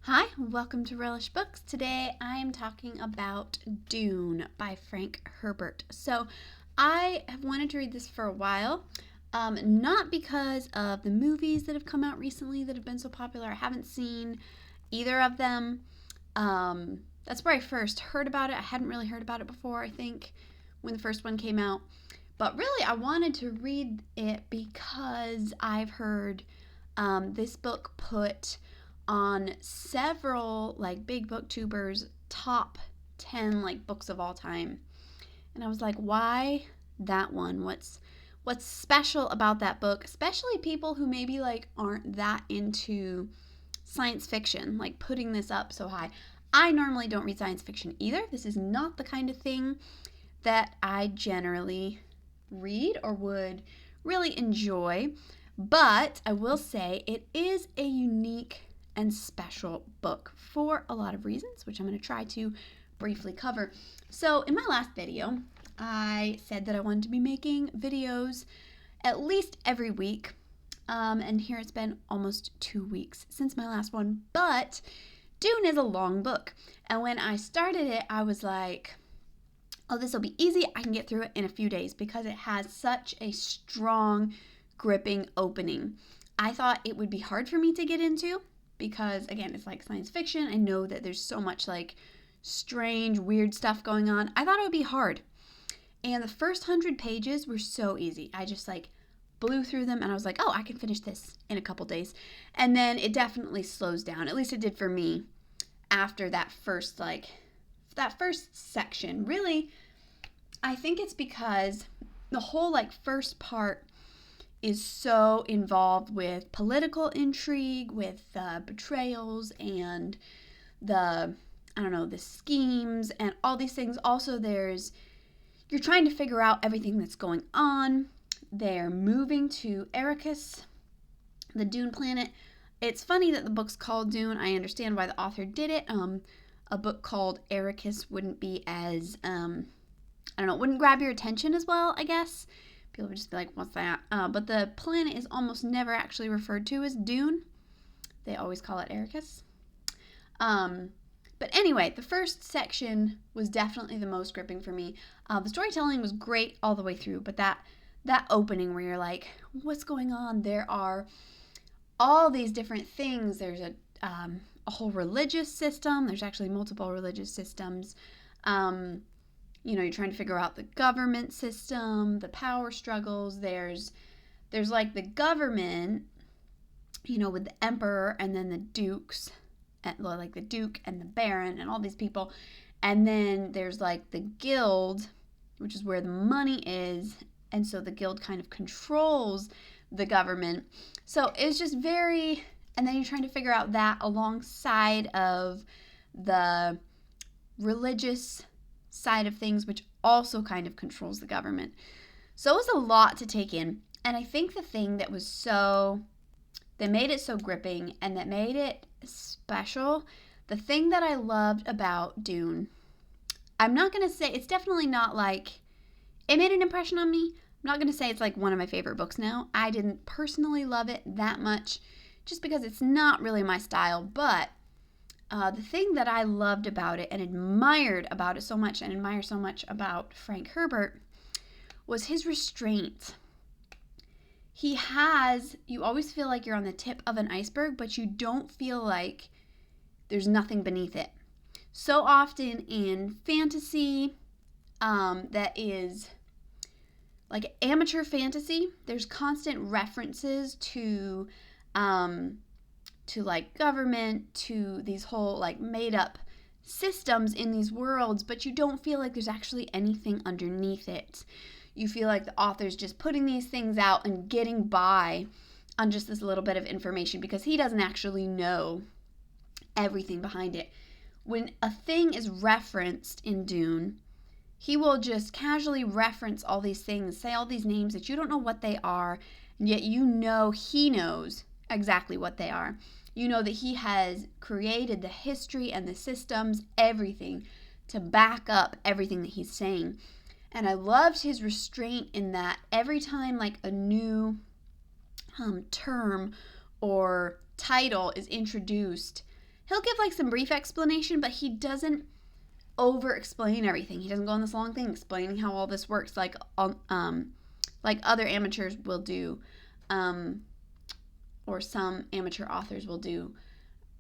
Hi, welcome to Relish Books. Today I am talking about Dune by Frank Herbert. So I have wanted to read this for a while, not because of the movies that have come out recently that have been so popular. I haven't seen either of them. That's where I first heard about it. I hadn't really heard about it before, I think, when the first one came out. But really, I wanted to read it because I've heard this book put on several big booktubers top 10 books of all time. And I was like, why that one? What's special about that book? Especially people who maybe aren't that into science fiction, putting this up so high. I normally don't read science fiction either. This is not the kind of thing that I generally read or would really enjoy. But I will say it is a unique and special book for a lot of reasons, which I'm going to try to briefly cover. So in my last video, I said that I wanted to be making videos at least every week. And here it's been almost 2 weeks since my last one. But Dune is a long book. And when I started it, I was like, oh, this will be easy. I can get through it in a few days because it has such a strong, gripping opening. I thought it would be hard for me to get into because, again, it's like science fiction. I know that there's so much strange, weird stuff going on. I thought it would be hard. And the first 100 pages were so easy. I just blew through them and I was like, oh, I can finish this in a couple days. And then it definitely slows down. At least it did for me after that first section. Really, I think it's because the whole first part is so involved with political intrigue, with betrayals and the schemes and all these things. Also, you're trying to figure out everything that's going on. They're moving to Arrakis, the Dune planet. It's funny that the book's called Dune. I understand why the author did it. A book called Arrakis wouldn't be as, wouldn't grab your attention as well, I guess. People would just be like, what's that? But the planet is almost never actually referred to as Dune. They always call it Arrakis. But anyway, the first section was definitely the most gripping for me. The storytelling was great all the way through, but that opening where you're like, what's going on? There are all these different things. There's a whole religious system. There's actually multiple religious systems. You're trying to figure out the government system, the power struggles. There's the government, with the emperor and then the dukes, the duke and the baron and all these people. And then there's the guild, which is where the money is. And so the guild kind of controls the government. So it's just very, and then you're trying to figure out that alongside of the religious side of things, which also kind of controls the government. So it was a lot to take in. And I think the thing that made it so gripping and that made it special, the thing that I loved about Dune, I'm not going to say, it's definitely not it made an impression on me. I'm not going to say it's one of my favorite books now. I didn't personally love it that much just because it's not really my style, but the thing that I loved about it and admired about it so much and admire so much about Frank Herbert was his restraint. You always feel like you're on the tip of an iceberg, but you don't feel like there's nothing beneath it. So often in fantasy, that is amateur fantasy, there's constant references to government, to these whole made up systems in these worlds, but you don't feel like there's actually anything underneath it. You feel like the author's just putting these things out and getting by on just this little bit of information because he doesn't actually know everything behind it. When a thing is referenced in Dune, he will just casually reference all these things, say all these names that you don't know what they are, and yet he knows exactly what they are. You know that he has created the history and the systems, everything, to back up everything that he's saying. And I loved his restraint in that every time a new term or title is introduced, he'll give like some brief explanation, but he doesn't over explain everything. He doesn't go on this long thing explaining how all this works like other amateurs will do, or some amateur authors will do,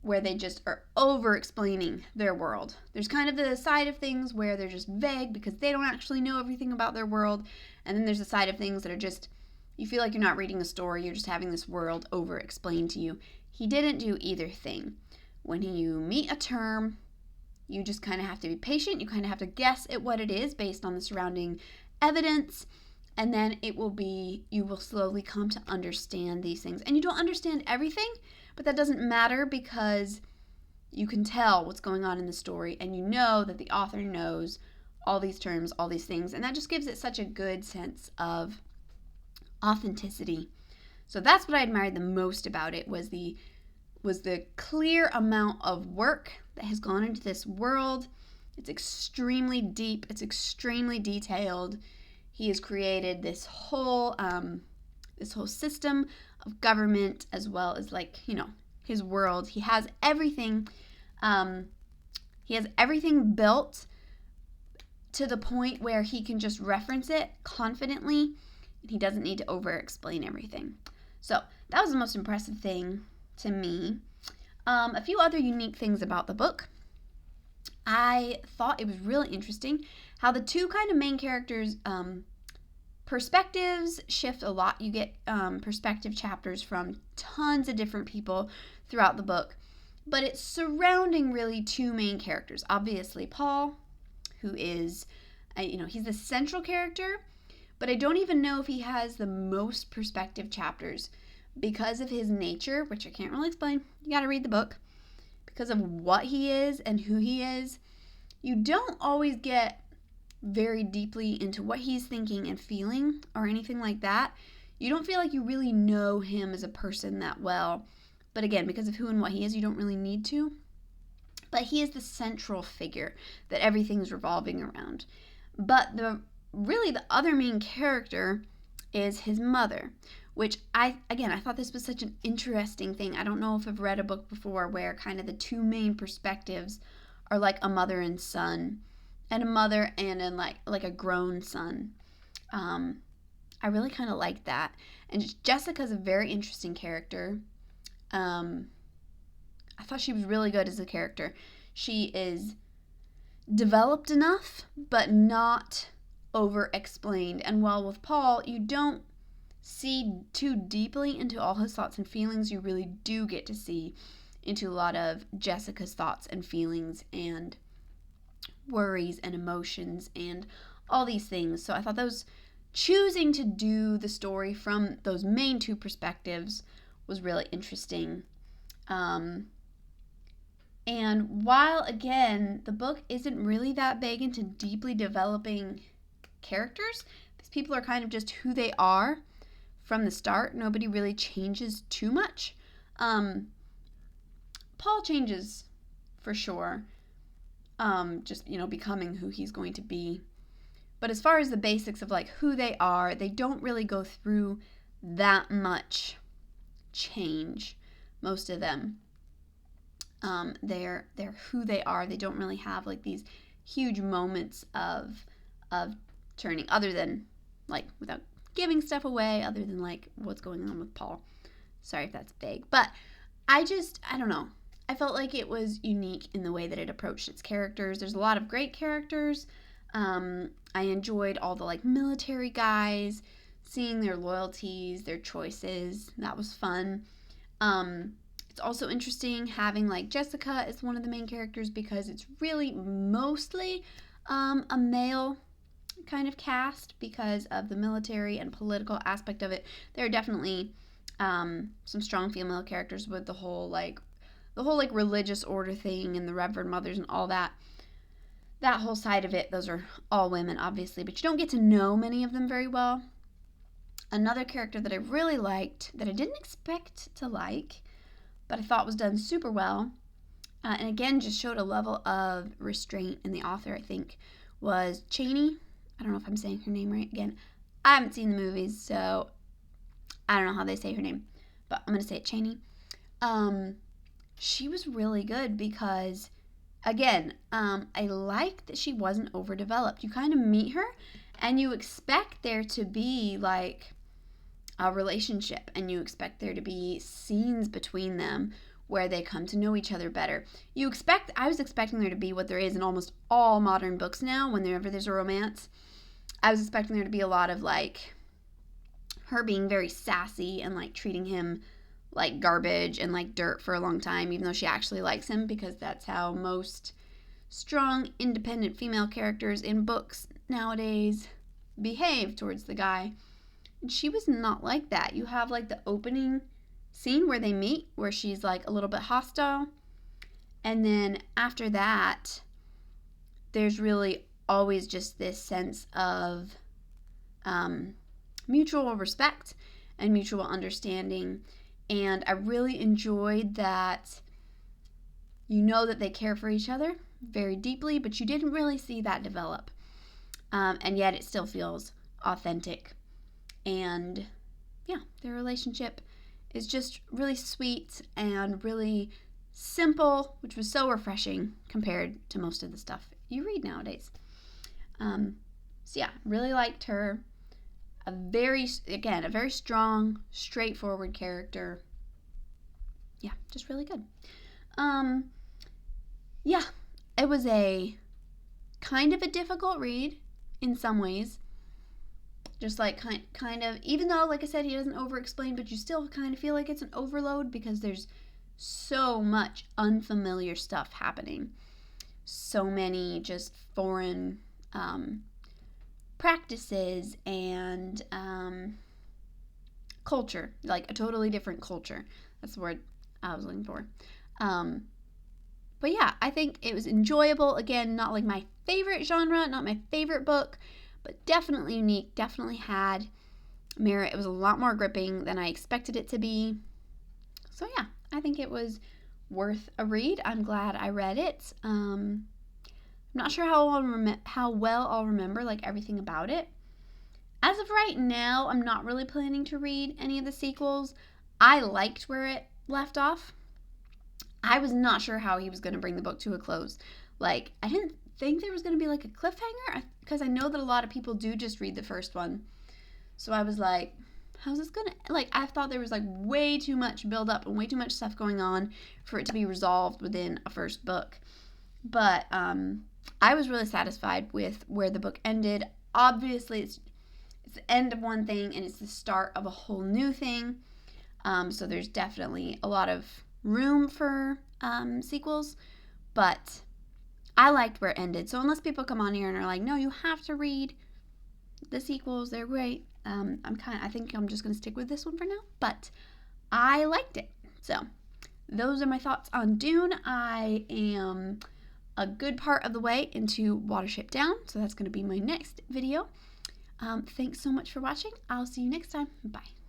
where they just are over explaining their world. There's kind of the side of things where they're just vague because they don't actually know everything about their world, and then there's the side of things that are just, you feel like you're not reading a story, you're just having this world over explained to you. He didn't do either thing. When you meet a term, you just kind of have to be patient. You kind of have to guess at what it is based on the surrounding evidence, and then you will slowly come to understand these things. And you don't understand everything, but that doesn't matter because you can tell what's going on in the story, and you know that the author knows all these terms, all these things, and that just gives it such a good sense of authenticity. So that's what I admired the most about it, was the clear amount of work that has gone into this world. It's extremely deep. It's extremely detailed. He has created this whole system of government, as well as his world. He has everything. He has everything built to the point where he can just reference it confidently, and he doesn't need to over-explain everything. So that was the most impressive thing to me. A few other unique things about the book. I thought it was really interesting how the two kind of main characters' perspectives shift a lot. You get perspective chapters from tons of different people throughout the book, but it's surrounding really two main characters. Obviously, Paul, who is, he's the central character, but I don't even know if he has the most perspective chapters because of his nature, which I can't really explain. You got to read the book. Because of what he is and who he is, you don't always get very deeply into what he's thinking and feeling or anything like that. You don't feel like you really know him as a person that well. But again, because of who and what he is, you don't really need to. But he is the central figure that everything's revolving around. But the other main character is his mother, which I thought this was such an interesting thing. I don't know if I've read a book before where kind of the two main perspectives are like a mother and son, and a mother and like a grown son. I really kind of like that. And Jessica's a very interesting character. I thought she was really good as a character. She is developed enough, but not over-explained. And while with Paul, you don't see too deeply into all his thoughts and feelings, you really do get to see into a lot of Jessica's thoughts and feelings and worries and emotions and all these things. So I thought choosing to do the story from those main two perspectives was really interesting. And while, again, the book isn't really that big into deeply developing characters, these people are kind of just who they are from the start. Nobody really changes too much. Paul changes for sure, just becoming who he's going to be. But as far as the basics of like who they are, they don't really go through that much change. Most of them, they're who they are. They don't really have like these huge moments of turning, other than like, without giving stuff away, other than like what's going on with Paul. Sorry if that's vague, but I don't know. I felt like it was unique in the way that it approached its characters. There's a lot of great characters. I enjoyed all the like military guys, seeing their loyalties, their choices. That was fun. It's also interesting having like Jessica as one of the main characters because it's really mostly a male kind of cast because of the military and political aspect of it. There are definitely some strong female characters with the whole religious order thing and the Reverend Mothers and all that whole side of it. Those are all women, obviously, but you don't get to know many of them very well. Another character that I really liked, that I didn't expect to like, but I thought was done super well, and again just showed a level of restraint in the author, I think, was Cheney. I don't know if I'm saying her name right. Again, I haven't seen the movies, so I don't know how they say her name, but I'm going to say it Cheney. she was really good because, again, I like that she wasn't overdeveloped. You kind of meet her and you expect there to be like a relationship and you expect there to be scenes between them where they come to know each other better. I was expecting there to be what there is in almost all modern books now whenever there's a romance. I was expecting there to be a lot of like her being very sassy and like treating him like garbage and like dirt for a long time, even though she actually likes him, because that's how most strong, independent female characters in books nowadays behave towards the guy. And she was not like that. You have like the opening scene where they meet, where she's like a little bit hostile. And then after that, there's really always just this sense of mutual respect and mutual understanding. And I really enjoyed that you know that they care for each other very deeply, but you didn't really see that develop. And yet it still feels authentic. And yeah, their relationship is just really sweet and really simple, which was so refreshing compared to most of the stuff you read nowadays. So yeah, really liked her. A very strong, straightforward character. Yeah, just really good. Yeah, it was a kind of a difficult read in some ways. Just like kind of, even though, like I said, he doesn't over-explain, but you still kind of feel like it's an overload because there's so much unfamiliar stuff happening. So many just foreign practices and culture, like a totally different culture. That's the word I was looking for. But yeah, I think it was enjoyable. Again, not like my favorite genre, not my favorite book, but definitely unique, definitely had merit. It was a lot more gripping than I expected it to be. So yeah, I think it was worth a read. I'm glad I read it. I'm not sure how well I'll remember like everything about it. As of right now, I'm not really planning to read any of the sequels. I liked where it left off. I was not sure how he was going to bring the book to a close. Like, I didn't think there was going to be like a cliffhanger, because I know that a lot of people do just read the first one. So I was like, how's this going to, like, I thought there was like way too much build up and way too much stuff going on for it to be resolved within a first book. But I was really satisfied with where the book ended. Obviously, it's the end of one thing and it's the start of a whole new thing. So there's definitely a lot of room for sequels, but I liked where it ended. So unless people come on here and are like, no, you have to read the sequels, they're great. I think I'm just going to stick with this one for now, but I liked it. So those are my thoughts on Dune. I am a good part of the way into Watership Down, so that's going to be my next video. Thanks so much for watching. I'll see you next time. Bye.